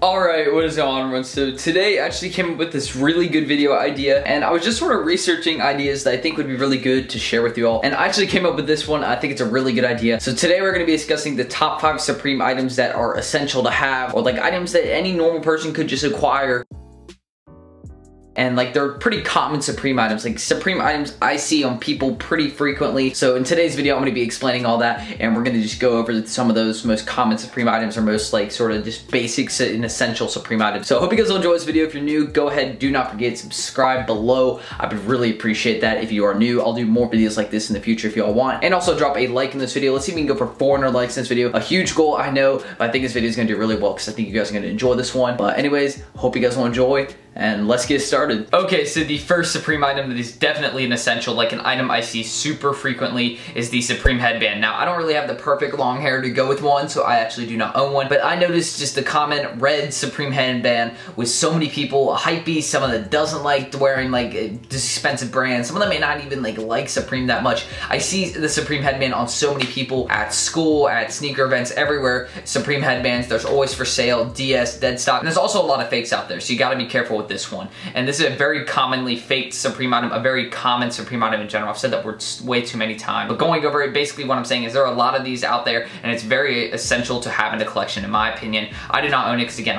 Alright, what is going on, everyone? So today I actually came up with this really good video idea, and I was just sort of researching ideas that I think would be really good to share with you all, and I actually came up with this one. I think it's a really good idea. So today we're going to be discussing the top 5 Supreme items that are essential to have, or like items that any normal person could just acquire. And like they're pretty common Supreme items, like Supreme items I see on people pretty frequently. So in today's video I'm going to be explaining all that, and we're going to just go over some of those most common Supreme items, or most like sort of just basics and essential Supreme items. So I hope you guys will enjoy this video. If you're new, go ahead, do not forget to subscribe below. I would really appreciate that if you are new. I'll do more videos like this in the future if you all want. And also drop a like in this video. Let's see if we can go for 400 likes in this video. A huge goal, I know, but I think this video is going to do really well because I think you guys are going to enjoy this one. But anyways, hope you guys will enjoy, and let's get started. Okay, so the first Supreme item that is definitely an essential, like an item I see super frequently, is the Supreme Headband. Now, I don't really have the perfect long hair to go with one, so I actually do not own one, but I noticed just the common red Supreme Headband with so many people, hypebeast, someone that doesn't like wearing like expensive brands, some of them may not even like Supreme that much. I see the Supreme Headband on so many people at school, at sneaker events, everywhere. Supreme headbands, there's always for sale, DS, dead stock, and there's also a lot of fakes out there, so you gotta be careful with this one. And this is a very commonly faked Supreme item, a very common Supreme item in general. I've said that word way too many times, but going over it, basically what I'm saying is there are a lot of these out there, and it's very essential to have in a collection, in my opinion. I do not own it because, again,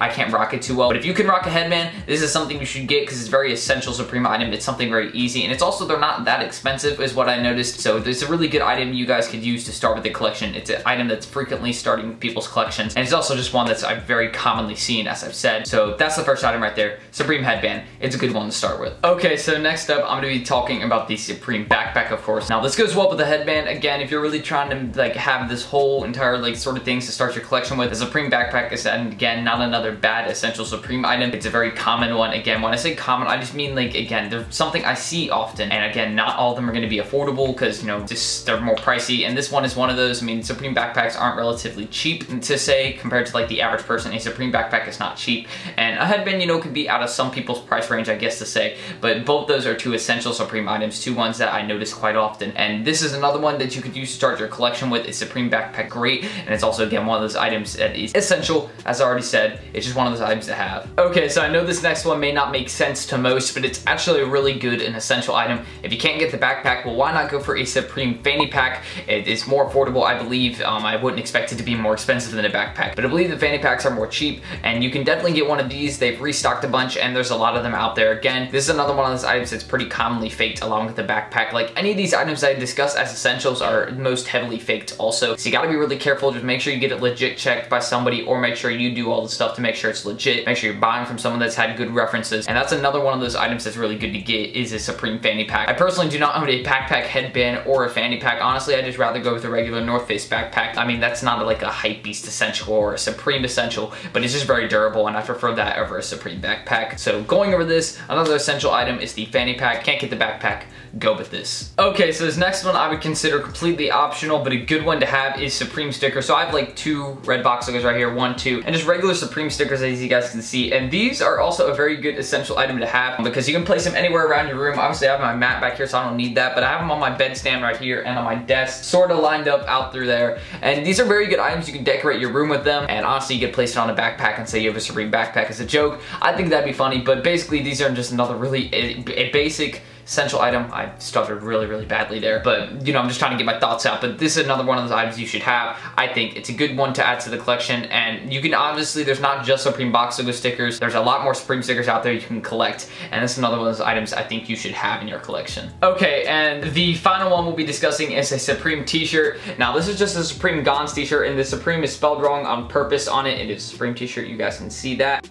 I can't rock it too well, but if you can rock a headband, this is something you should get because it's very essential Supreme item. It's something very easy, and it's also, they're not that expensive is what I noticed, so it's a really good item you guys could use to start with the collection. It's an item that's frequently starting people's collections, and it's also just one that's I've very commonly seen, as I've said. So that's the first item right there, Supreme Headband. It's a good one to start with. Okay, so next up, I'm going to be talking about the Supreme Backpack, of course. Now, this goes well with the headband. Again, if you're really trying to like have this whole entire like sort of things to start your collection with, the Supreme Backpack is, and again, not another bad essential Supreme item. It's a very common one. Again, when I say common, I just mean like, again, they're something I see often, and again, not all of them are going to be affordable because, you know, just they're more pricey, and this one is one of those. I mean, Supreme backpacks aren't relatively cheap to say compared to like the average person. A Supreme backpack is not cheap, and a headband, you know, could be out of some people's price range, I guess to say, but both those are two essential Supreme items, two ones that I notice quite often, and this is another one that you could use to start your collection with. It's Supreme Backpack, great, and it's also, again, one of those items that is essential, as I already said. It's just one of those items to have. Okay, so I know this next one may not make sense to most, but it's actually a really good and essential item. If you can't get the backpack, well, why not go for a Supreme Fanny Pack? It is more affordable, I believe. I wouldn't expect it to be more expensive than a backpack, but I believe the Fanny Packs are more cheap, and you can definitely get one of these. They've restocked a bunch, and there's a lot of them out there. Again, this is another one of those items that's pretty commonly faked along with the backpack. Like any of these items I discuss as essentials are most heavily faked also, so you gotta be really careful. Just make sure you get it legit checked by somebody, or make sure you do all the stuff to make sure it's legit. Make sure you're buying from someone that's had good references, and that's another one of those items that's really good to get, is a Supreme Fanny Pack. I personally do not own a backpack, headband, or a fanny pack. Honestly, I'd just rather go with a regular North Face backpack. I mean, that's not like a hypebeast essential or a Supreme essential, but it's just very durable, and I prefer that over a Supreme backpack. So going over this, another essential item is the fanny pack. Can't get the backpack, go with this. Okay, so this next one I would consider completely optional, but a good one to have is Supreme stickers. So I have like 2 red box stickers right here, 1, 2, and just regular Supreme stickers, as you guys can see. And these are also a very good essential item to have because you can place them anywhere around your room. Obviously, I have my mat back here, so I don't need that, but I have them on my bedstand right here and on my desk, sort of lined up out through there. And these are very good items. You can decorate your room with them, and honestly, you could place it on a backpack and say you have a Supreme backpack as a joke. I think that'd be funny, but basically, these are just another really a basic essential item. I stuttered really badly there, but you know, I'm just trying to get my thoughts out. But this is another one of those items you should have. I think it's a good one to add to the collection, and you can obviously, there's not just Supreme box logo stickers. There's a lot more Supreme stickers out there you can collect, and this is another one of those items I think you should have in your collection. Okay, and the final one we'll be discussing is a Supreme t-shirt. Now, this is just a Supreme Gons t-shirt, and the Supreme is spelled wrong on purpose on it. It is a Supreme t-shirt, you guys can see that.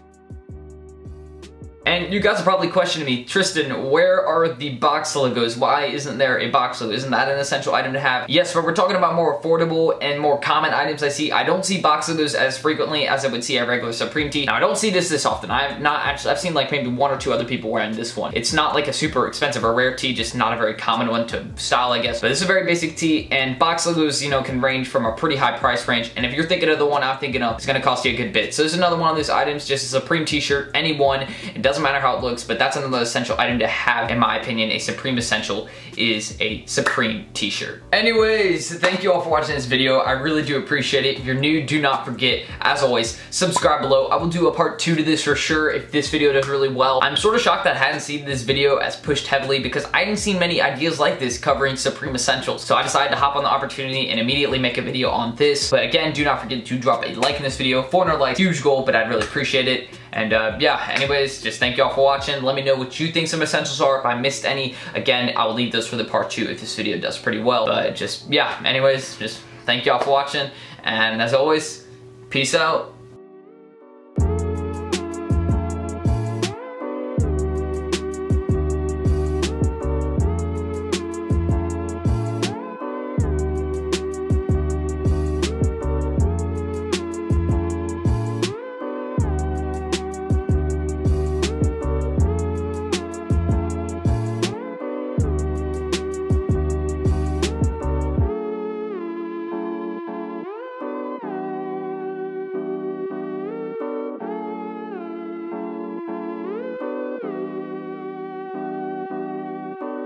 And you guys are probably questioning me, Tristan, where are the box logos? Why isn't there a box logo? Isn't that an essential item to have? Yes, but we're talking about more affordable and more common items I see. I don't see box logos as frequently as I would see a regular Supreme tee. Now, I don't see this often. I've seen like maybe 1 or 2 other people wearing this one. It's not like a super expensive or rare tee, just not a very common one to style, I guess. But this is a very basic tee, and box logos, you know, can range from a pretty high price range. And if you're thinking of the one I'm thinking of, it's gonna cost you a good bit. So this is another one of those items, just a Supreme t-shirt, any one. It doesn't doesn't matter how it looks, but that's another essential item to have, in my opinion. A Supreme essential is a Supreme t-shirt. Anyways, thank you all for watching this video. I really do appreciate it. If you're new, do not forget, as always, subscribe below. I will do a part 2 to this for sure if this video does really well. I'm sort of shocked that I hadn't seen this video as pushed heavily because I hadn't seen many ideas like this covering Supreme essentials. So I decided to hop on the opportunity and immediately make a video on this. But again, do not forget to drop a like in this video. 400 likes, huge goal, but I'd really appreciate it. And yeah, anyways, just thank y'all for watching. Let me know what you think some essentials are. If I missed any, again, I will leave those for the part 2 if this video does pretty well. But just, yeah, anyways, just thank y'all for watching. And as always, peace out.